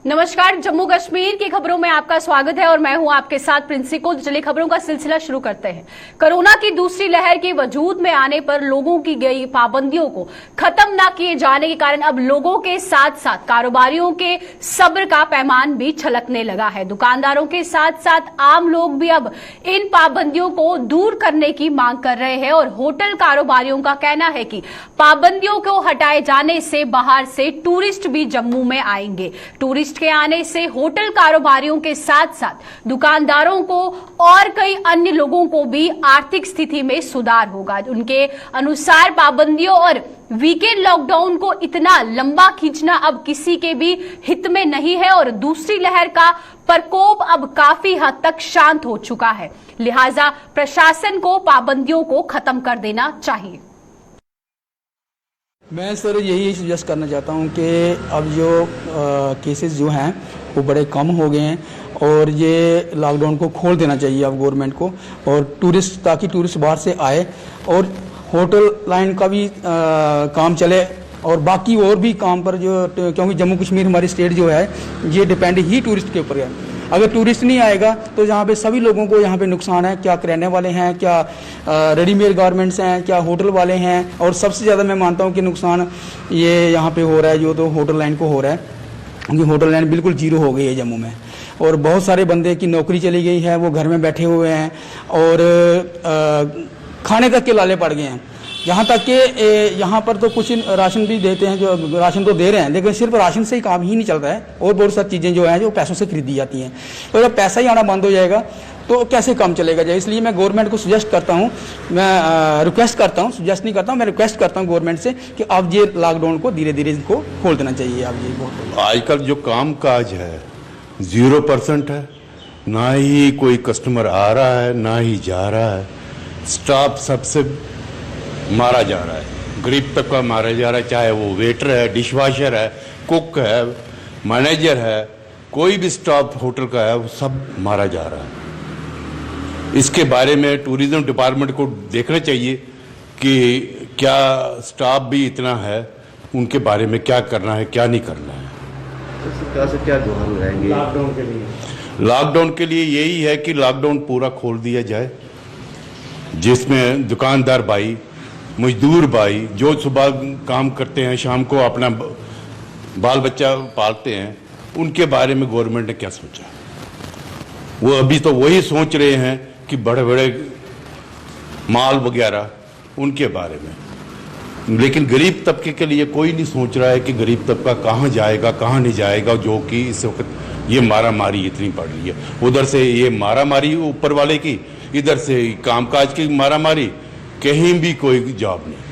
नमस्कार, जम्मू कश्मीर की खबरों में आपका स्वागत है और मैं हूं आपके साथ प्रिंसी को। चलिए खबरों का सिलसिला शुरू करते हैं। कोरोना की दूसरी लहर के वजूद में आने पर लोगों की गई पाबंदियों को खत्म न किए जाने के कारण अब लोगों के साथ साथ कारोबारियों के सब्र का पैमान भी छलकने लगा है। दुकानदारों के साथ साथ आम लोग भी अब इन पाबंदियों को दूर करने की मांग कर रहे हैं और होटल कारोबारियों का कहना है कि पाबंदियों को हटाए जाने से बाहर से टूरिस्ट भी जम्मू में आएंगे। टूरिस्ट के आने से होटल कारोबारियों के साथ साथ दुकानदारों को और कई अन्य लोगों को भी आर्थिक स्थिति में सुधार होगा। उनके अनुसार पाबंदियों और वीकेंड लॉकडाउन को इतना लंबा खींचना अब किसी के भी हित में नहीं है और दूसरी लहर का प्रकोप अब काफी हद तक शांत हो चुका है। लिहाजा प्रशासन को पाबंदियों को खत्म कर देना चाहिए। मैं सर यही सजेस्ट करना चाहता हूं कि अब जो केसेस जो हैं वो बड़े कम हो गए हैं और ये लॉकडाउन को खोल देना चाहिए अब गवर्नमेंट को, और टूरिस्ट ताकि टूरिस्ट बाहर से आए और होटल लाइन का भी काम चले और बाकी और भी काम पर जो, क्योंकि जम्मू कश्मीर हमारी स्टेट जो है ये डिपेंड ही टूरिस्ट के ऊपर है। अगर टूरिस्ट नहीं आएगा तो यहाँ पे सभी लोगों को यहाँ पे नुकसान है, क्या किराने वाले हैं, क्या रेडीमेड गारमेंट्स हैं, क्या होटल वाले हैं, और सबसे ज़्यादा मैं मानता हूँ कि नुकसान ये यहाँ पे हो रहा है जो तो होटल लाइन को हो रहा है, क्योंकि होटल लाइन बिल्कुल जीरो हो गई है जम्मू में और बहुत सारे बंदे की नौकरी चली गई है, वो घर में बैठे हुए हैं और खाने तक के लाले पड़ गए हैं। यहाँ तक कि यहाँ पर तो कुछ राशन भी देते हैं, जो राशन तो दे रहे हैं, लेकिन सिर्फ राशन से ही काम ही नहीं चलता है और बहुत सारी चीज़ें जो हैं जो पैसों से खरीदी जाती हैं। तो जब पैसा ही आना बंद हो जाएगा तो कैसे काम चलेगा जाए। इसलिए मैं गवर्नमेंट को सजेस्ट करता हूँ, मैं रिक्वेस्ट करता हूँ, सजेस्ट नहीं करता हूँ, मैं रिक्वेस्ट करता हूँ गवर्नमेंट से कि अब ये लॉकडाउन को धीरे धीरे इनको खोल देना चाहिए। अब ये बहुत आजकल जो काम काज है 0% है, ना ही कोई कस्टमर आ रहा है ना ही जा रहा है। स्टाफ सबसे मारा जा रहा है, गरीब तक का मारा जा रहा है, चाहे वो वेटर है, डिशवाशर है, कुक है, मैनेजर है, कोई भी स्टाफ होटल का है वो सब मारा जा रहा है। इसके बारे में टूरिज्म डिपार्टमेंट को देखना चाहिए कि क्या स्टाफ भी इतना है, उनके बारे में क्या करना है क्या नहीं करना है। तो सरकार से क्या गुहार रहेंगे लॉकडाउन के लिए? लॉकडाउन के लिए यही है कि लॉकडाउन पूरा खोल दिया जाए, जिसमें दुकानदार भाई, मजदूर भाई जो सुबह काम करते हैं शाम को अपना बाल बच्चा पालते हैं, उनके बारे में गवर्नमेंट ने क्या सोचा? वो अभी तो वही सोच रहे हैं कि बड़े बड़े माल वगैरह उनके बारे में, लेकिन गरीब तबके के लिए कोई नहीं सोच रहा है कि गरीब तबका कहाँ जाएगा कहाँ नहीं जाएगा। जो कि इस वक्त ये मारा मारी इतनी पड़ रही है, उधर से ये मारा मारी ऊपर वाले की, इधर से कामकाज की मारा मारी, कहीं भी कोई जॉब नहीं।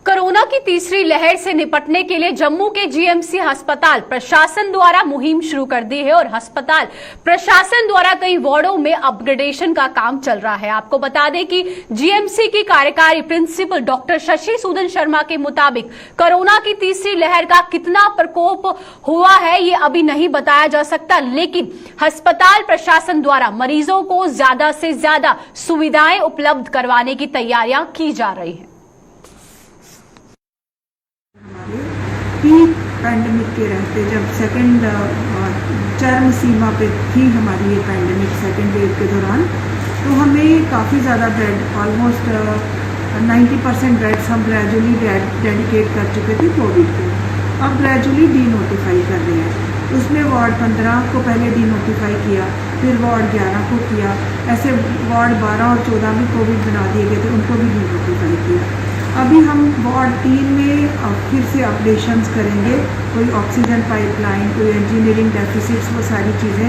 कोरोना की तीसरी लहर से निपटने के लिए जम्मू के जीएमसी अस्पताल प्रशासन द्वारा मुहिम शुरू कर दी है और अस्पताल प्रशासन द्वारा कई वार्डों में अपग्रेडेशन का काम चल रहा है। आपको बता दें कि जीएमसी की कार्यकारी प्रिंसिपल डॉक्टर शशि सूदन शर्मा के मुताबिक कोरोना की तीसरी लहर का कितना प्रकोप हुआ है ये अभी नहीं बताया जा सकता, लेकिन अस्पताल प्रशासन द्वारा मरीजों को ज्यादा से ज्यादा सुविधाएं उपलब्ध करवाने की तैयारियां की जा रही है। पैंडेमिक के रहते जब सेकंड चरम सीमा पे थी हमारी ये पैंडेमिक सेकंड वेव के दौरान, तो हमें काफ़ी ज़्यादा बेड, ऑलमोस्ट 90% बेड्स हम ग्रेजुअली डेडिकेट कर चुके थे कोविड को। अब ग्रेजुअली डी नोटिफाई कर रहे हैं। उसमें वार्ड 15 को पहले डी नोटिफाई किया, फिर वार्ड 11 को किया, ऐसे वार्ड 12 और 14 भी कोविड बना दिए गए थे, उनको भी डी नोटिफाई किया। अभी हम वार्ड 3 में फिर से अपडेशंस करेंगे, कोई ऑक्सीजन पाइपलाइन, कोई इंजीनियरिंग डेफिसिट्स, वो सारी चीज़ें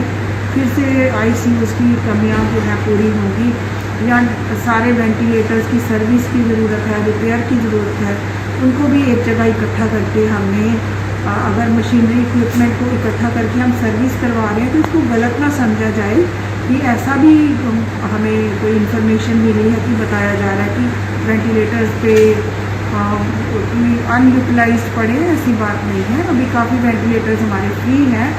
फिर से आईसीयूज़ की कमियां जो है पूरी होंगी, या सारे वेंटिलेटर्स की सर्विस की ज़रूरत है, रिपेयर की ज़रूरत है, उनको भी एक जगह इकट्ठा करके हमने, अगर मशीनरी इक्विपमेंट को इकट्ठा करके हम सर्विस करवा रहे हैं तो इसको गलत ना समझा जाए कि ऐसा भी हमें कोई इन्फॉर्मेशन मिली है कि बताया जा रहा है कि वेंटिलेटर्स पे अनयूटिलाइज्ड पड़े, ऐसी बात नहीं है। अभी काफ़ी वेंटिलेटर्स हमारे फ्री हैं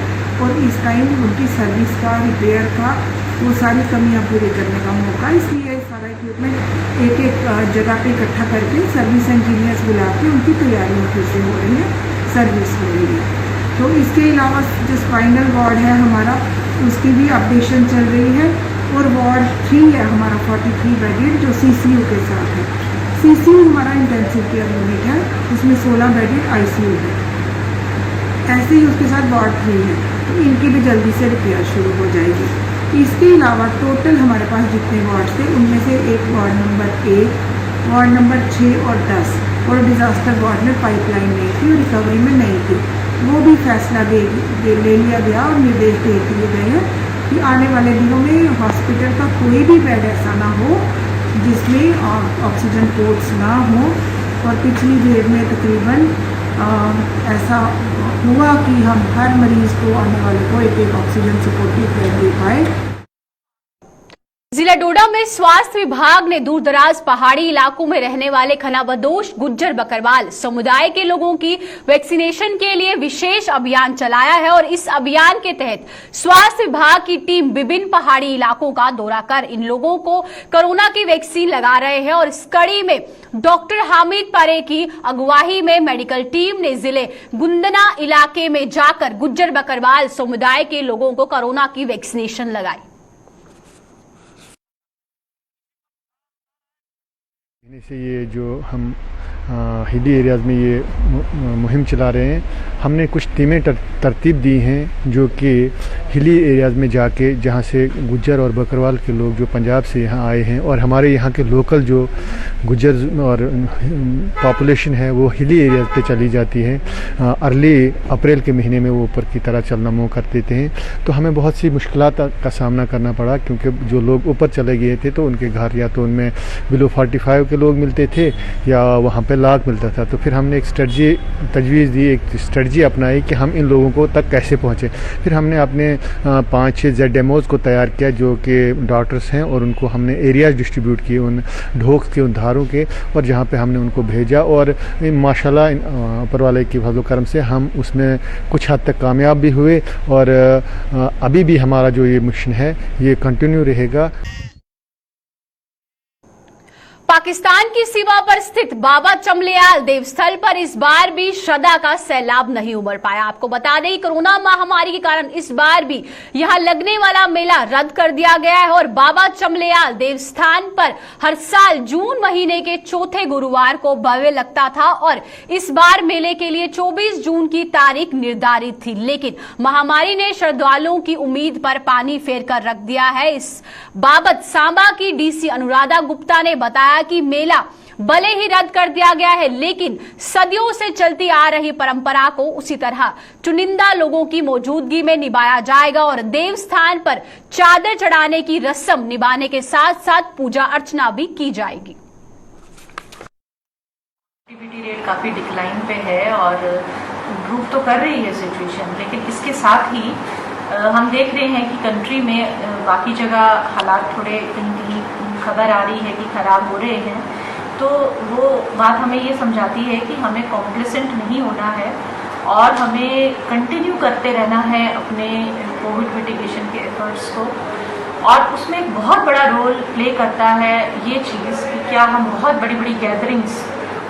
और इस टाइम उनकी सर्विस का, रिपेयर का, वो सारी कमियां पूरी करने का मौका, इसलिए सारा में एक एक जगह पे इकट्ठा करके सर्विस इंजीनियर्स बुला के उनकी तैयारियाँ फिर से हो रही है, सर्विस हो रही है। तो इसके अलावा जो स्पाइनल वार्ड है हमारा, उसकी भी अपडेशन चल रही है। और वार्ड 3 है हमारा 43 बेडेड, जो CCU के साथ है। CCU हमारा इंटेंसिव केयर यूनिट है, उसमें 16 बेडेड ICU है। ऐसे ही उसके साथ वार्ड 3 है, तो इनकी भी जल्दी से रिपेयर शुरू हो जाएगी। इसके अलावा टोटल हमारे पास जितने वार्ड थे उनमें से एक वार्ड नंबर 1, वार्ड नंबर 6 और 10 और डिज़ास्टर वार्ड में पाइपलाइन नहीं थी और रिकवरी में नहीं थी, वो भी फैसला ले लिया गया और निर्देश दे दिए गए हैं कि आने वाले दिनों में हॉस्पिटल का कोई भी बेड ऐसा ना हो जिसमें ऑक्सीजन पोर्ट्स ना हो। और पिछली वेव में तकरीबन ऐसा हुआ कि हम हर मरीज को, आने वाले को एक ऑक्सीजन सपोर्टिव बेड दे पाए। जिला डोडा में स्वास्थ्य विभाग ने दूर दराज पहाड़ी इलाकों में रहने वाले खानाबदोश गुज्जर बकरवाल समुदाय के लोगों की वैक्सीनेशन के लिए विशेष अभियान चलाया है और इस अभियान के तहत स्वास्थ्य विभाग की टीम विभिन्न पहाड़ी इलाकों का दौरा कर इन लोगों को कोरोना की वैक्सीन लगा रहे हैं। और इस कड़ी में डॉक्टर हामिद पारे की अगुवाई में मेडिकल टीम ने जिले गुंदना इलाके में जाकर गुज्जर बकरवाल समुदाय के लोगों को कोरोना की वैक्सीनेशन लगाई। से ये जो हम हिली एरियाज़ में ये मुहिम चला रहे हैं, हमने कुछ टीमें तरतीब दी हैं जो कि हिली एरियाज़ में जाके, जहाँ से गुज्जर और बकरवाल के लोग जो पंजाब से यहाँ आए हैं और हमारे यहाँ के लोकल जो गुज्जर और पॉपुलेशन है वो हिली एरियाज़ पे चली जाती है। अर्ली अप्रैल के महीने में वो ऊपर की तरह चलना मुँह कर देते हैं, तो हमें बहुत सी मुश्किलात का सामना करना पड़ा, क्योंकि जो लोग ऊपर चले गए थे तो उनके घर या तो उनमें बिलो 45 के लोग मिलते थे या वहाँ पे लाख मिलता था। तो फिर हमने एक तजवीज़ दी, एक स्ट्रेटजी अपनाई कि हम इन लोगों को तक कैसे पहुँचे। फिर हमने अपने 5-6 ZMOs को तैयार किया जो कि डॉक्टर्स हैं, और उनको हमने एरियाज डिस्ट्रीब्यूट किए उन ढोक के, उन धारों के, और जहाँ पे हमने उनको भेजा। और माशाल्लाह ऊपर वाले की फजल करम से हम उसमें कुछ हद तक कामयाब भी हुए, और अभी भी हमारा जो ये मिशन है ये कंटिन्यू रहेगा। पाकिस्तान की सीमा पर स्थित बाबा चमलियाल देवस्थल पर इस बार भी श्रद्धा का सैलाब नहीं उमड़ पाया। आपको बता दें, कोरोना महामारी के कारण इस बार भी यहां लगने वाला मेला रद्द कर दिया गया है और बाबा चमलियाल देवस्थान पर हर साल जून महीने के चौथे गुरुवार को भव्य लगता था और इस बार मेले के लिए 24 जून की तारीख निर्धारित थी, लेकिन महामारी ने श्रद्धालुओं की उम्मीद पर पानी फेर कर रख दिया है। इस बाबत सांबा की DC अनुराधा गुप्ता ने बताया कि मेला भले ही रद्द कर दिया गया है, लेकिन सदियों से चलती आ रही परंपरा को उसी तरह चुनिंदा लोगों की मौजूदगी में निभाया जाएगा और देवस्थान पर चादर चढ़ाने की रस्म निभाने के साथ साथ पूजा अर्चना भी की जाएगी। एक्टिविटी रेट काफ़ी डिक्लाइन पे है और इम्प्रूव तो कर रही है सिचुएशन, लेकिन इसके साथ ही हम देख रहे हैं कि कंट्री में बाकी जगह हालात थोड़े कहीं खबर आ रही है कि ख़राब हो रहे हैं, तो वो बात हमें ये समझाती है कि हमें कॉम्प्लिसेंट नहीं होना है और हमें कंटिन्यू करते रहना है अपने कोविड मिटिगेशन के एफर्ट्स को। और उसमें एक बहुत बड़ा रोल प्ले करता है ये चीज़ कि क्या हम बहुत बड़ी बड़ी गैदरिंग्स,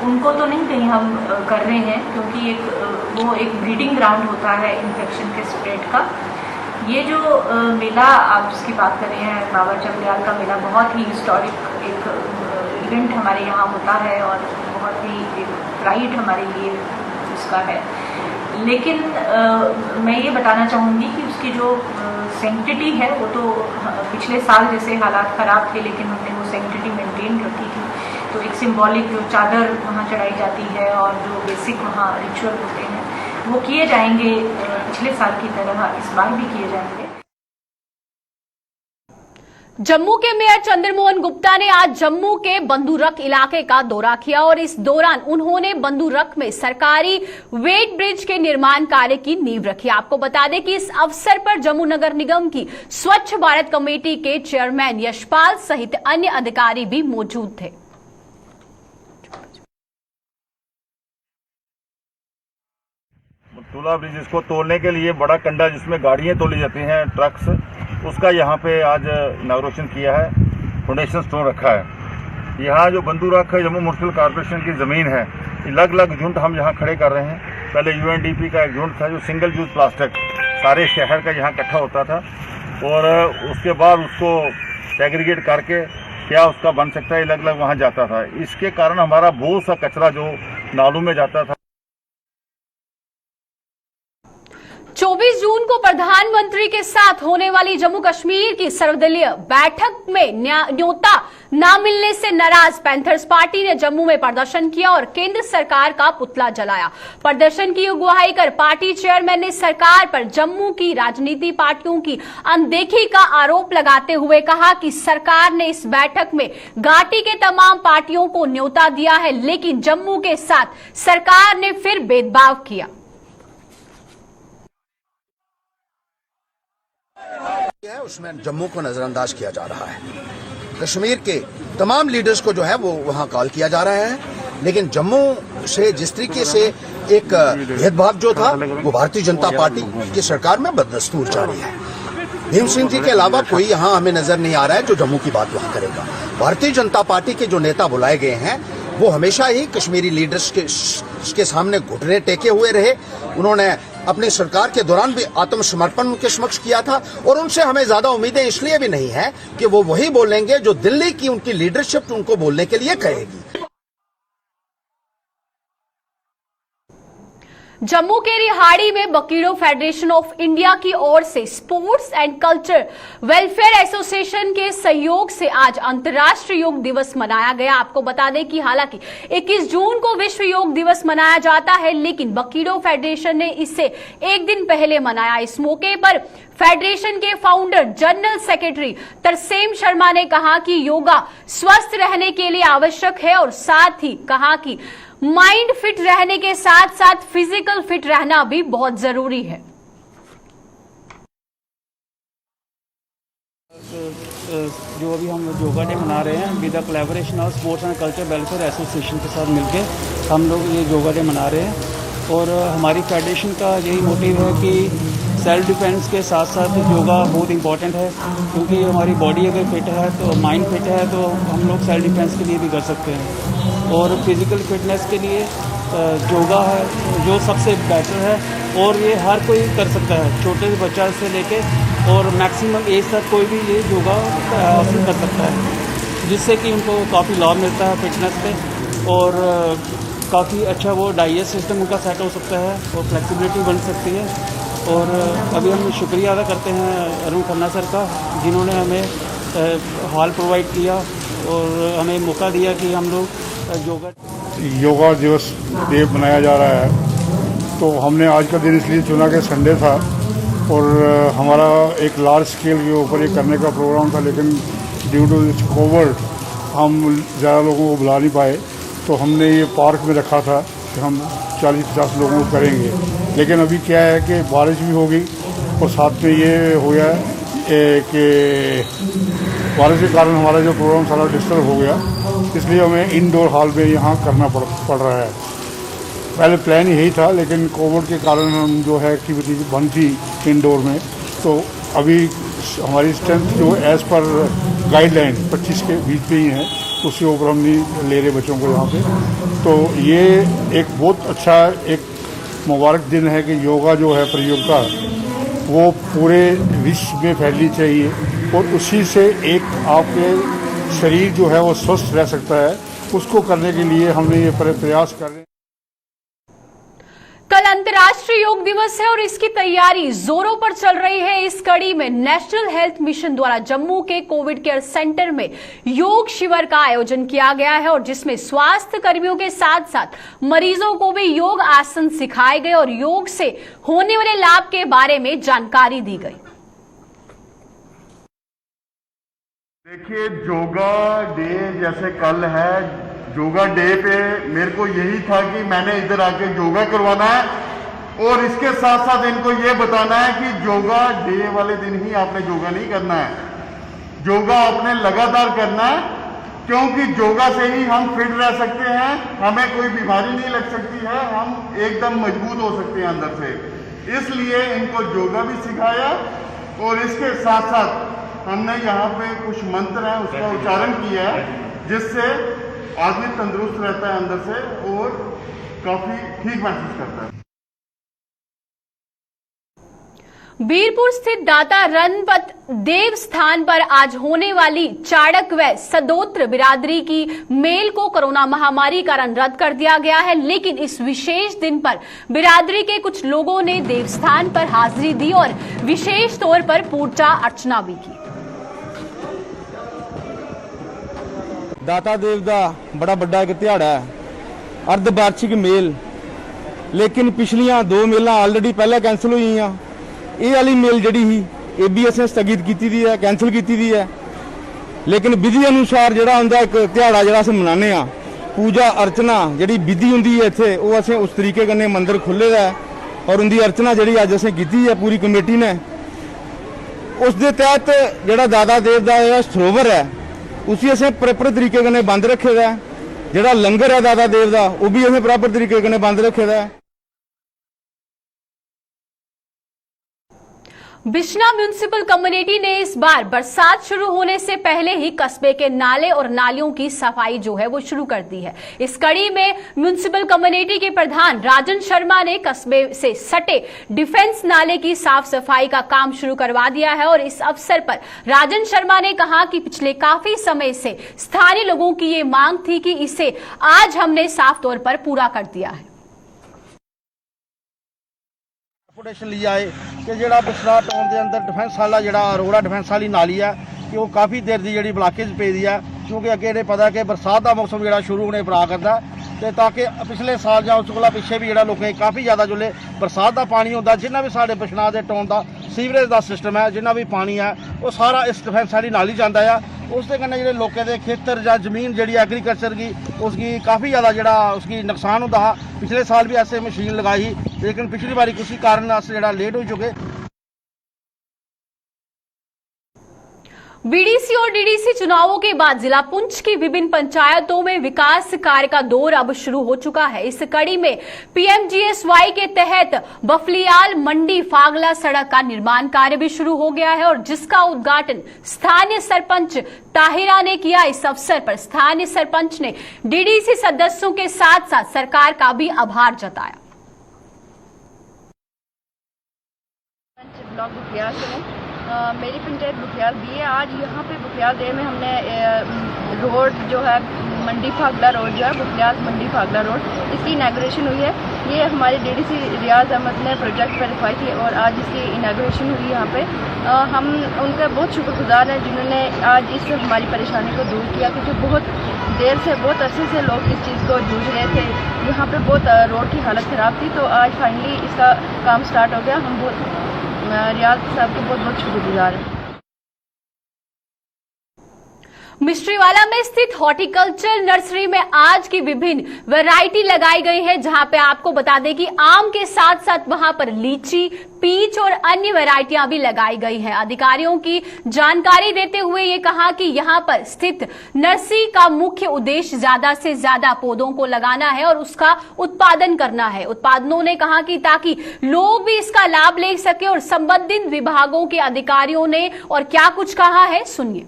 उनको तो नहीं कहीं हम कर रहे हैं, क्योंकि वो एक ब्रीडिंग ग्राउंड होता है इन्फेक्शन के स्प्रेड का। ये जो मेला आप जिसकी बात कर रहे हैं, बाबा चमलियाल का मेला, बहुत ही हिस्टोरिक एक इवेंट हमारे यहाँ होता है और बहुत ही एक प्राइड हमारे लिए उसका है। लेकिन मैं ये बताना चाहूँगी कि उसकी जो सेंक्टिटी है वो तो पिछले साल जैसे हालात ख़राब थे, लेकिन हमने वो सेंक्टिटी मेंटेन रखी थी। तो एक सिंबॉलिक जो चादर वहाँ चढ़ाई जाती है और जो बेसिक वहाँ रिचुअल होते हैं वो किए जाएंगे, पिछले साल की तरह इस बार भी किए जाएंगे। जम्मू के मेयर चंद्रमोहन गुप्ता ने आज जम्मू के बंदूरख इलाके का दौरा किया और इस दौरान उन्होंने बंदूरख में सरकारी वेट ब्रिज के निर्माण कार्य की नींव रखी। आपको बता दें कि इस अवसर पर जम्मू नगर निगम की स्वच्छ भारत कमेटी के चेयरमैन यशपाल सहित अन्य अधिकारी भी मौजूद थे। टूला ब्रिज इसको तोड़ने के लिए बड़ा कंडा जिसमें गाड़ियां तोली जाती हैं, ट्रक्स, उसका यहाँ पे आज इनॉग्रेशन किया है, फाउंडेशन स्टोन रखा है। यहाँ जो बंदूराख जम्मू म्यूनिसिपल कॉर्पोरेशन की ज़मीन है, अलग अलग झुंड हम यहाँ खड़े कर रहे हैं। पहले UNDP का एक झुंड था जो सिंगल यूज प्लास्टिक सारे शहर का यहाँ इकट्ठा होता था, और उसके बाद उसको सेग्रीगेट करके क्या उसका बन सकता है, अलग अलग वहाँ जाता था। इसके कारण हमारा बहुत सा कचरा जो नालों में जाता था। 24 जून को प्रधानमंत्री के साथ होने वाली जम्मू कश्मीर की सर्वदलीय बैठक में न्योता न मिलने से नाराज पैंथर्स पार्टी ने जम्मू में प्रदर्शन किया और केंद्र सरकार का पुतला जलाया। प्रदर्शन की अगुवाई कर पार्टी चेयरमैन ने सरकार पर जम्मू की राजनीतिक पार्टियों की अनदेखी का आरोप लगाते हुए कहा कि सरकार ने इस बैठक में घाटी के तमाम पार्टियों को न्योता दिया है, लेकिन जम्मू के साथ सरकार ने फिर भेदभाव किया। है उसमें जम्मू को नजरअंदाज किया जा रहा है। कश्मीर के तमाम लीडर्स को जो है वो वहां कॉल किया जा रहा है, लेकिन जम्मू से जिस तरीके से एक भेदभाव जो था वो भारतीय जनता पार्टी की सरकार में बदस्तूर जारी है। भीम सिंह जी के अलावा कोई यहाँ हमें नजर नहीं आ रहा है जो जम्मू की बात वहां करेगा। भारतीय जनता पार्टी के जो नेता बुलाए गए हैं वो हमेशा ही कश्मीरी लीडर्स के सामने घुटने टेके हुए रहे। उन्होंने अपनी सरकार के दौरान भी आत्मसमर्पण उनके समक्ष किया था, और उनसे हमें ज्यादा उम्मीदें इसलिए भी नहीं है कि वो वही बोलेंगे जो दिल्ली की उनकी लीडरशिप उनको बोलने के लिए कहेगी। जम्मू के रिहाड़ी में वकीलों फेडरेशन ऑफ इंडिया की ओर से sports and culture welfare association के सहयोग से आज अंतर्राष्ट्रीय योग दिवस मनाया गया। आपको बता दें कि हालांकि 21 जून को विश्व योग दिवस मनाया जाता है, लेकिन वकीलों फेडरेशन ने इसे एक दिन पहले मनाया। इस मौके पर फेडरेशन के founder general secretary Tarsem Sharma ने कहा कि योगा स्वस्थ रहने के लिए आवश्यक है और साथ ही कहा कि माइंड फिट रहने के साथ साथ फिजिकल फिट रहना भी बहुत जरूरी है। जो अभी हम योगा डे मना रहे हैं with the collaboration of sports and culture welfare association के साथ मिलके हम लोग ये योगा डे मना रहे हैं, और हमारी फेडरेशन का यही मोटिव है कि सेल्फ डिफेंस के साथ साथ योगा बहुत इंपॉर्टेंट है, क्योंकि हमारी बॉडी अगर फिट है तो माइंड फिट है तो हम लोग सेल्फ डिफेंस के लिए भी कर सकते हैं। और फिज़िकल फिटनेस के लिए योगा है जो सबसे बेटर है, और ये हर कोई कर सकता है, छोटे से बच्चा से लेके और मैक्सिमम एज तक कोई भी ये योगा हासिल कर सकता है, जिससे कि उनको काफ़ी लाभ मिलता है फिटनेस पे, और काफ़ी अच्छा वो डाइजेस्ट सिस्टम उनका सेट हो सकता है और फ्लेक्सिबिलिटी बन सकती है। और अभी हम शुक्रिया अदा करते हैं अरुण खन्ना सर का, जिन्होंने हमें हॉल प्रोवाइड किया और हमें मौका दिया कि हम लोग योगा दिवस डे मनाया जा रहा है। तो हमने आज का दिन इसलिए चुना कि संडे था और हमारा एक लार्ज स्केल के ऊपर ये करने का प्रोग्राम था, लेकिन ड्यू टू दिस कोविड हम ज़्यादा लोगों को बुला नहीं पाए, तो हमने ये पार्क में रखा था कि हम 40-50 लोगों को करेंगे। लेकिन अभी क्या है कि बारिश भी होगी और साथ में ये हो गया कि बारिश के कारण हमारा जो प्रोग्राम सारा डिस्टर्ब हो गया, इसलिए हमें इंडोर हॉल में यहाँ करना पड़ रहा है। पहले प्लान यही था, लेकिन कोविड के कारण हम जो है एक्टिविटी बंद थी इंडोर में, तो अभी हमारी स्ट्रेंथ जो एज़ पर गाइडलाइन 25 के बीच पे ही है, उसके ऊपर हम नहीं ले रहे बच्चों को यहाँ पे। तो ये एक बहुत अच्छा एक मुबारक दिन है कि योगा जो है प्रतियोगिता वो पूरे विश्व में फैलनी चाहिए, और उसी से एक आपके शरीर जो है वो स्वस्थ रह सकता है। उसको करने के लिए हमने ये प्रयास कर रहे हैं। कल अंतर्राष्ट्रीय योग दिवस है और इसकी तैयारी जोरों पर चल रही है। इस कड़ी में नेशनल हेल्थ मिशन द्वारा जम्मू के कोविड केयर सेंटर में योग शिविर का आयोजन किया गया है, और जिसमें स्वास्थ्य कर्मियों के साथ साथ मरीजों को भी योग आसन सिखाए गए और योग से होने वाले लाभ के बारे में जानकारी दी गई। देखिए, योगा डे जैसे कल है, योगा डे पे मेरे को यही था कि मैंने इधर आके योगा करवाना है, और इसके साथ साथ इनको ये बताना है कि योगा डे वाले दिन ही आपने योगा नहीं करना है, योगा आपने लगातार करना है, क्योंकि योगा से ही हम फिट रह सकते हैं, हमें कोई बीमारी नहीं लग सकती है, हम एकदम मजबूत हो सकते हैं अंदर से। इसलिए इनको योगा भी सिखाया, और इसके साथ साथ हमने यहाँ पे कुछ मंत्र हैं उसका उच्चारण किया है। जिससे आदमी तंदुरुस्त रहता है अंदर से और काफ़ी ठीक महसूस करता है। बीरपुर स्थित दाता रणपत देव स्थान पर आज होने वाली चाड़क व सदोत्र बिरादरी की मेल को कोरोना महामारी कारण रद्द कर दिया गया है, लेकिन इस विशेष दिन पर बिरादरी के कुछ लोगों ने देवस्थान पर हाजिरी दी और विशेष तौर पर पूजा अर्चना भी की। दाता देव का बड़ा बड़ा एक तिहाड़ा है, अर्धवार्षिक मेल, लेकिन पिछलियां 2 मेलां ऑलरेडी पहले कैंसिल हुई हैं। ये वाली मेल जी ही ये भी असं स्थगित की है, कैंसिल की है, लेकिन विधि अनुसार जोड़ा होंगे एक तिहाड़ा जो असं मनाने पूजा अर्चना जी विधि होंगी है इतने वो असें उस तरीके कन्नै मंदिर खुले है और उनकी अर्चना जी अज असें की है पूरी कमेटी ने। उस दे तहत जोड़ा दाता देव का सरोवर है उसी असें प्रॉपर तरीके कन्नै बंद रखे दा है। जोड़ा लंगर है दाता देव का वो भी असें प्रॉपर तरीके कन्नै बंद रखे दा है। बिश्ना म्युनिसिपल कम्युनिटी ने इस बार बरसात शुरू होने से पहले ही कस्बे के नाले और नालियों की सफाई जो है वो शुरू कर दी है। इस कड़ी में म्युनिसिपल कम्युनिटी के प्रधान राजन शर्मा ने कस्बे से सटे डिफेंस नाले की साफ सफाई का काम शुरू करवा दिया है और इस अवसर पर राजन शर्मा ने कहा कि पिछले काफी समय से स्थानीय लोगों की ये मांग थी कि इसे आज हमने साफ तौर पर पूरा कर दिया है। लिया है कि जोड़ा बिश्ना टाउन के अंदर डिफेंस वाला जोड़ा अरोड़ा डिफेंस वाली नाली है कि वो काफ़ी देर की जी ब्लॉकेज पे दी है, क्योंकि अगे ये पता कि बरसात का मौसम जो शुरू होने पर आ करता है, ताकि पिछले साल या उस को पिछे भी जो लोगों काफ़ी ज़्यादा जो बरसात का पानी होता, जिन्ना भी साढ़े बिश्ना के टाउन का सीवरेज का सिस्टम है, जिन्ना भी पानी है वो सारा इस डिफेंस वाली नाली जाता है। उसके कन्नै जो लोगों के खेतर या जमीन जी एग्रीकल्चर की उसकी काफ़ी ज़्यादा जोड़ा उसकी नुकसान होता है। पिछले साल भी ऐसे मशीन लगाई, लेकिन पिछली बारी किसी कारण अस जो लेट हो चुके। बीडीसी और डीडीसी चुनावों के बाद जिला पुंछ की विभिन्न पंचायतों में विकास कार्य का दौर अब शुरू हो चुका है। इस कड़ी में पीएमजीएसवाई के तहत बफलियाल मंडी फागला सड़क का निर्माण कार्य भी शुरू हो गया है और जिसका उद्घाटन स्थानीय सरपंच ताहिरा ने किया। इस अवसर पर स्थानीय सरपंच ने डीडीसी सदस्यों के साथ साथ सरकार का भी आभार जताया। मेरी पंचायत बुखियाल बी है। आज यहाँ पे बुखियाल डे में हमने रोड जो है मंडी फागला रोड जो है बुखियाल मंडी फागला रोड इसकी इनाग्रेशन हुई है। ये हमारे डीडीसी रियाज अहमद ने प्रोजेक्ट वेरीफाई की और आज इसकी इनाग्रेशन हुई यहाँ पे। हम उनका बहुत शुक्रगुजार हैं जिन्होंने आज इस हमारी परेशानी को दूर किया, क्योंकि बहुत देर से बहुत अरसे से लोग इस चीज़ को जूझ रहे थे। यहाँ पे बहुत रोड की हालत ख़राब थी, तो आज फाइनली इसका काम स्टार्ट हो गया। हम बहुत रियाज साहब को बहुत बहुत शुक्रगुजार हैं। मिश्रीवाला में स्थित हॉर्टिकल्चर नर्सरी में आज की विभिन्न वैरायटी लगाई गई है, जहां पे आपको बता दें कि आम के साथ साथ वहां पर लीची, पीच और अन्य वैरायटियां भी लगाई गई हैं। अधिकारियों की जानकारी देते हुए ये कहा कि यहां पर स्थित नर्सरी का मुख्य उद्देश्य ज्यादा से ज्यादा पौधों को लगाना है और उसका उत्पादन करना है। उत्पादकों ने कहा कि ताकि लोग भी इसका लाभ ले सके और संबंधित विभागों के अधिकारियों ने और क्या कुछ कहा है, सुनिए।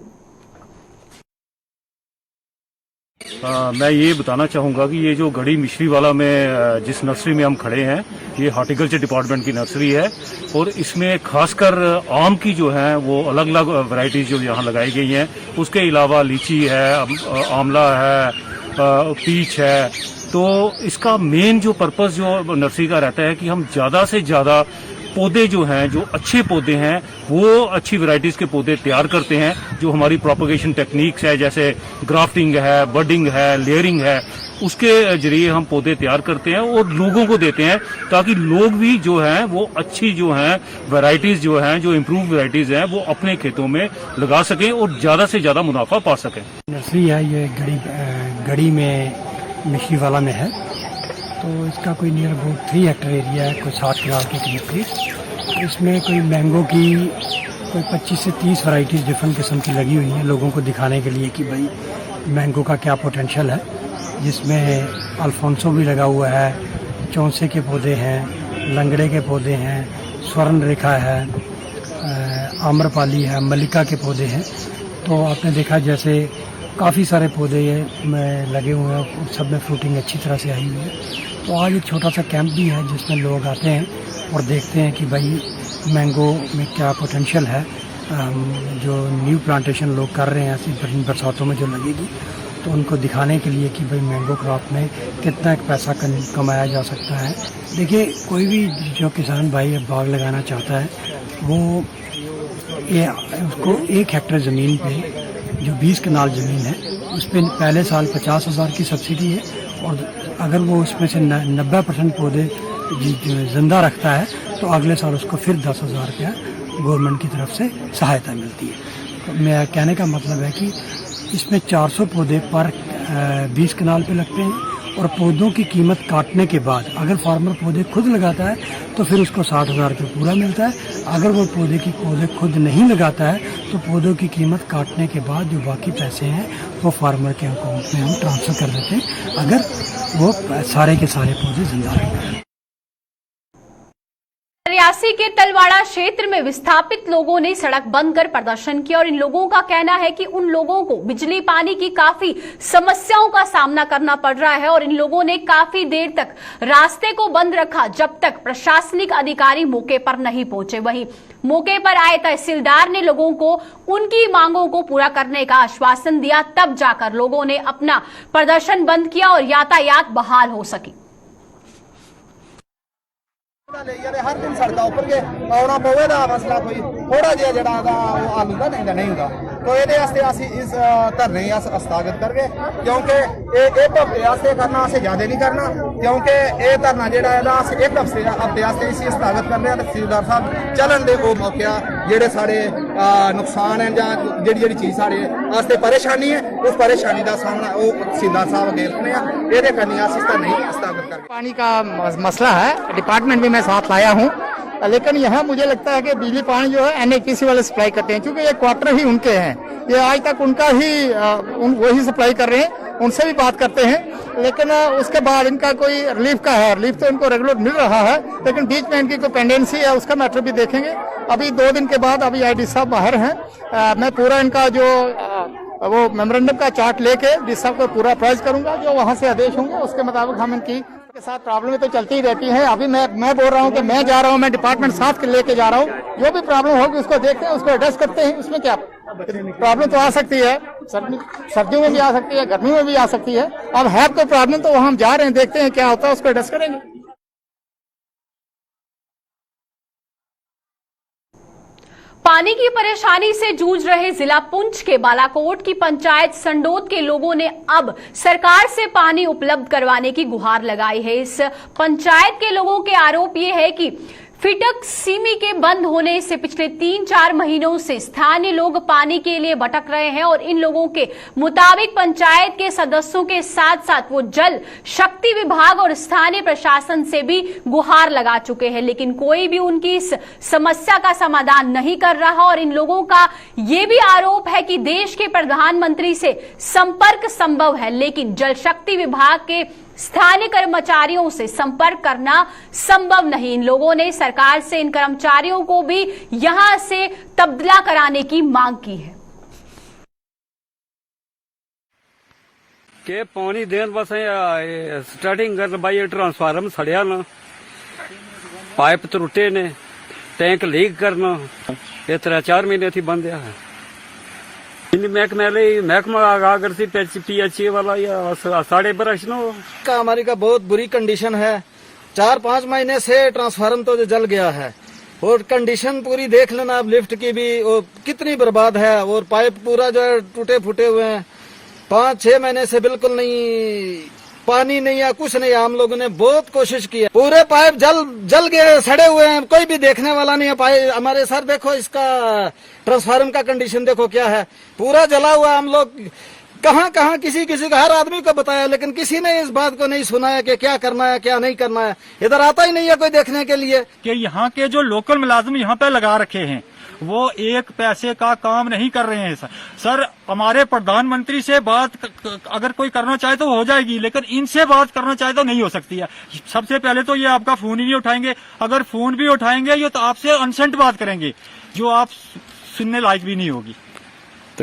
मैं ये बताना चाहूँगा कि ये जो गढ़ी मिश्रीवाला में जिस नर्सरी में हम खड़े हैं, ये हॉर्टिकल्चर डिपार्टमेंट की नर्सरी है और इसमें खासकर आम की जो है वो अलग अलग वैरायटीज जो यहाँ लगाई गई हैं। उसके अलावा लीची है, आंवला है, पीच है। तो इसका मेन जो पर्पस जो नर्सरी का रहता है कि हम ज़्यादा से ज़्यादा पौधे जो हैं, जो अच्छे पौधे हैं, वो अच्छी वैरायटीज के पौधे तैयार करते हैं। जो हमारी प्रोपगेशन टेक्निक्स है, जैसे ग्राफ्टिंग है, बडिंग है, लेयरिंग है, उसके जरिए हम पौधे तैयार करते हैं और लोगों को देते हैं, ताकि लोग भी जो हैं वो अच्छी जो हैं वैरायटीज जो हैं, जो इम्प्रूव वैरायटीज हैं, वो अपने खेतों में लगा सकें और ज़्यादा से ज़्यादा मुनाफा पा सकें। नर्सरी है ये गढ़ी में मिश्रीवाला में है, तो इसका कोई नियर अबाउट 3 हेक्टर एरिया है, कोई 60 कनाल के करीब। इसमें कोई मैंगो की कोई 25 से 30 वैरायटीज डिफरेंट किस्म की लगी हुई हैं, लोगों को दिखाने के लिए कि भाई मैंगो का क्या पोटेंशियल है। जिसमें अल्फोंसो भी लगा हुआ है, चौंसे के पौधे हैं, लंगड़े के पौधे हैं, स्वर्ण रेखा है, आम्रपाली है, मल्लिका के पौधे हैं। तो आपने देखा जैसे काफ़ी सारे पौधे में लगे हुए हैं, सब में फ्रूटिंग अच्छी तरह से आई हुई है। तो आज एक छोटा सा कैंप भी है जिसमें लोग आते हैं और देखते हैं कि भाई मैंगो में क्या पोटेंशियल है। जो न्यू प्लांटेशन लोग कर रहे हैं ऐसी बरसातों में जो लगेगी, तो उनको दिखाने के लिए कि भाई मैंगो क्रॉप में कितना पैसा कमाया जा सकता है। देखिए, कोई भी जो किसान भाई बाग लगाना चाहता है वो उसको 1 हेक्टेयर ज़मीन पे जो 20 कनाल ज़मीन है उस पर पहले साल 50,000 की सब्सिडी है, और अगर वो उसमें से 90% पौधे जिंदा रखता है तो अगले साल उसको फिर 10,000 रुपया गवर्नमेंट की तरफ से सहायता मिलती है। तो मेरा कहने का मतलब है कि इसमें 400 पौधे पर 20 कनाल पे लगते हैं, और पौधों की कीमत काटने के बाद अगर फार्मर पौधे खुद लगाता है तो फिर उसको 60,000 रुपये पूरा मिलता है। अगर वो पौधे खुद नहीं लगाता है तो पौधों की कीमत काटने के बाद जो बाकी पैसे हैं वो फार्मर के अकाउंट में हम ट्रांसफ़र कर देते हैं, अगर वो सारे के सारे पौधे जिंदा रहते हैं। रियासी के तलवाड़ा क्षेत्र में विस्थापित लोगों ने सड़क बंद कर प्रदर्शन किया, और इन लोगों का कहना है कि उन लोगों को बिजली पानी की काफी समस्याओं का सामना करना पड़ रहा है, और इन लोगों ने काफी देर तक रास्ते को बंद रखा जब तक प्रशासनिक अधिकारी मौके पर नहीं पहुंचे। वहीं मौके पर आए तहसीलदार ने लोगों को उनकी मांगों को पूरा करने का आश्वासन दिया, तब जाकर लोगों ने अपना प्रदर्शन बंद किया और यातायात बहाल हो सकी। हर दिन सड़कों उपर के आना पवेगा, मसला कोई थोड़ा जिहा जेड़ा हल होंदा नहीं होंदा। तो ये इस धरने स्थगित करके, क्योंकि एक हफ्ते वास्ते करना, असें ज्यादा नहीं करना, क्योंकि ये धरना जेड़ा एक हफ्ते वास्ते इसी स्थगित करने। तहसीलदार साहब चलन दे वो मौके जेड़े साढ़े नुकसान है, जां जेड़ी चीज साढ़े वास्ते परेशानी है, उस परेशानी का सामना वो तहसीलदार साहब अगे रखने ये करनी अस नहीं स्थगित करके। पानी का मसला है, डिपार्टमेंट भी मैं साथ लाया हूँ, लेकिन यहाँ मुझे लगता है कि बिजली पानी जो है NHPC वाले सप्लाई करते हैं, क्योंकि ये क्वार्टर ही उनके हैं, ये आज तक उनका ही वही सप्लाई कर रहे हैं, उनसे भी बात करते हैं। लेकिन उसके बाद इनका कोई रिलीफ का है, रिलीफ तो इनको रेगुलर मिल रहा है, लेकिन बीच में इनकी कोई पेंडेंसी है, उसका मैटर भी देखेंगे। अभी 2 दिन के बाद अभी ID साहब बाहर हैं, मैं पूरा इनका जो वो मेमोरेंडम का चार्ट लेके डी साहब को पूरा प्राइज करूंगा, जो वहाँ से आदेश होंगे उसके मुताबिक हम इनकी के साथ प्रॉब्लम तो चलती ही रहती है। अभी मैं बोल रहा हूँ कि मैं जा रहा हूँ, मैं डिपार्टमेंट साथ लेके जा रहा हूँ, जो भी प्रॉब्लम होगी उसको देखते हैं, उसको एड्रेस करते हैं। उसमें क्या प्रॉब्लम तो आ सकती है, सर्दियों में भी आ सकती है, गर्मी में भी आ सकती है। अब है कोई प्रॉब्लम तो हम जा रहे हैं, देखते हैं क्या होता है, उसको एड्रेस करेंगे। पानी की परेशानी से जूझ रहे जिला पुंछ के बालाकोट की पंचायत संडोद के लोगों ने अब सरकार से पानी उपलब्ध करवाने की गुहार लगाई है। इस पंचायत के लोगों के आरोप ये है कि फिटक सीमी के बंद होने से पिछले 3-4 महीनों से स्थानीय लोग पानी के लिए भटक रहे हैं, और इन लोगों के मुताबिक पंचायत के सदस्यों के साथ साथ वो जल शक्ति विभाग और स्थानीय प्रशासन से भी गुहार लगा चुके हैं, लेकिन कोई भी उनकी इस समस्या का समाधान नहीं कर रहा। और इन लोगों का ये भी आरोप है कि देश के प्रधानमंत्री से संपर्क संभव है, लेकिन जल शक्ति विभाग के स्थानीय कर्मचारियों से संपर्क करना संभव नहीं। इन लोगों ने सरकार से इन कर्मचारियों को भी यहां से तब्दला कराने की मांग की है। के पानी देन बस स्टार्टिंग कर भाई ट्रांसफार्मर सड़िया ना, पाइप त्रुटे ने, टैंक लीक करना, ये 3-4 महीने थी बंद है। महकमा अगर से PHE वाला या साढ़े बरस का हमारी का बहुत बुरी कंडीशन है। 4-5 महीने से ट्रांसफार्मर तो जल गया है, और कंडीशन पूरी देख लेना अब लिफ्ट की भी वो कितनी बर्बाद है, और पाइप पूरा जो है टूटे फूटे हुए हैं। 5-6 महीने से बिल्कुल नहीं, पानी नहीं है, कुछ नहीं है। हम लोगों ने बहुत कोशिश की है, पूरे पाइप जल गए, सड़े हुए हैं, कोई भी देखने वाला नहीं है। पाइप हमारे सर देखो, इसका ट्रांसफार्मर का कंडीशन देखो क्या है, पूरा जला हुआ। हम लोग कहाँ किसी को हर आदमी को बताया, लेकिन किसी ने इस बात को नहीं सुना है कि क्या करना है क्या नहीं करना है। इधर आता ही नहीं है कोई देखने के लिए। कि यहाँ के जो लोकल मुलाजिम यहाँ पे लगा रखे हैं वो 1 पैसे का काम नहीं कर रहे हैं। सर हमारे प्रधानमंत्री से बात अगर कोई करना चाहे तो हो जाएगी, लेकिन इनसे बात करना चाहे तो नहीं हो सकती है। सबसे पहले तो ये आपका फोन ही नहीं उठाएंगे, अगर फोन भी उठाएंगे ये तो आपसे अनसेंट बात करेंगे जो आप सुनने लायक भी नहीं होगी।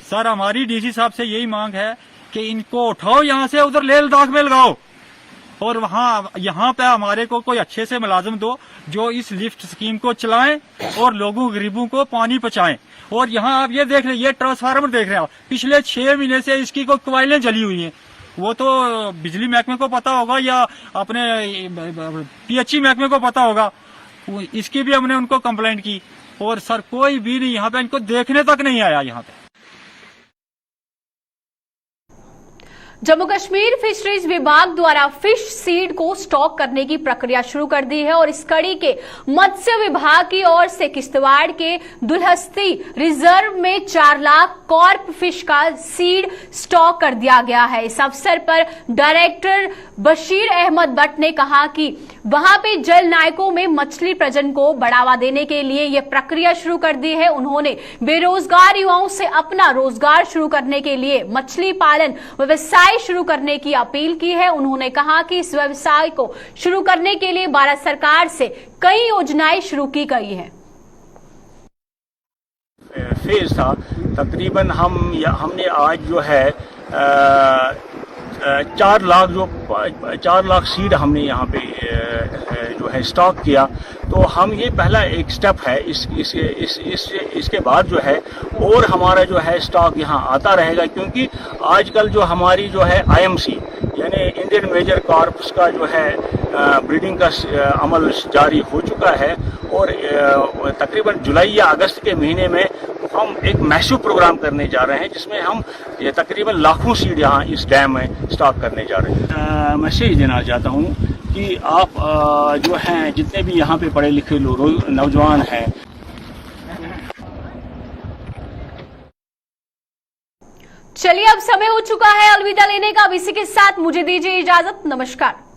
सर हमारी डीसी साहब से यही मांग है कि इनको उठाओ यहाँ से, उधर लेह लद्दाख में लगाओ और वहाँ यहाँ पे हमारे को कोई अच्छे से मुलाजिम दो जो इस लिफ्ट स्कीम को चलाएं और लोगों गरीबों को पानी पहुँचाएं। और यहाँ आप ये देख रहे हैं, ये ट्रांसफार्मर देख रहे हैं आप, पिछले 6 महीने से इसकी कोई क्वाइलें जली हुई हैं। वो तो बिजली महकमे को पता होगा या अपने पीएचई महकमे को पता होगा, इसकी भी हमने उनको कंप्लेंट की और सर कोई भी नहीं यहाँ पे इनको देखने तक नहीं आया यहाँ पे। जम्मू कश्मीर फिशरीज विभाग द्वारा फिश सीड को स्टॉक करने की प्रक्रिया शुरू कर दी है और इस कड़ी के मत्स्य विभाग की ओर से किश्तवाड़ के दुल्हस्ती रिजर्व में 4 लाख कॉर्प फिश का सीड स्टॉक कर दिया गया है। इस अवसर पर डायरेक्टर बशीर अहमद भट्ट ने कहा कि वहां पे जल नायकों में मछली प्रजनन को बढ़ावा देने के लिए यह प्रक्रिया शुरू कर दी है। उन्होंने बेरोजगार युवाओं से अपना रोजगार शुरू करने के लिए मछली पालन व्यवसाय शुरू करने की अपील की है। उन्होंने कहा कि इस व्यवसाय को शुरू करने के लिए भारत सरकार से कई योजनाएं शुरू की गई हैं। फेज था तकरीबन हमने आज जो है 4 लाख सीड हमने यहाँ पे जो है स्टॉक किया। तो हम ये पहला एक स्टेप है। इसके बाद जो है और हमारा जो है स्टॉक यहाँ आता रहेगा, क्योंकि आजकल जो हमारी जो है IMC यानी इंडियन मेजर कॉर्प्स का जो है ब्रीडिंग का अमल जारी हो चुका है और तकरीबन जुलाई या अगस्त के महीने में हम एक मैसिव प्रोग्राम करने जा रहे हैं जिसमें हम ये तकरीबन लाखों सीड यहाँ इस डैम में स्टॉक करने जा रहे हैं। मैसेज देना चाहता हूँ कि आप जो हैं जितने भी यहाँ पे पढ़े लिखे लोग नौजवान हैं। चलिए अब समय हो चुका है अलविदा लेने का। अब इसी के साथ मुझे दीजिए इजाजत। नमस्कार।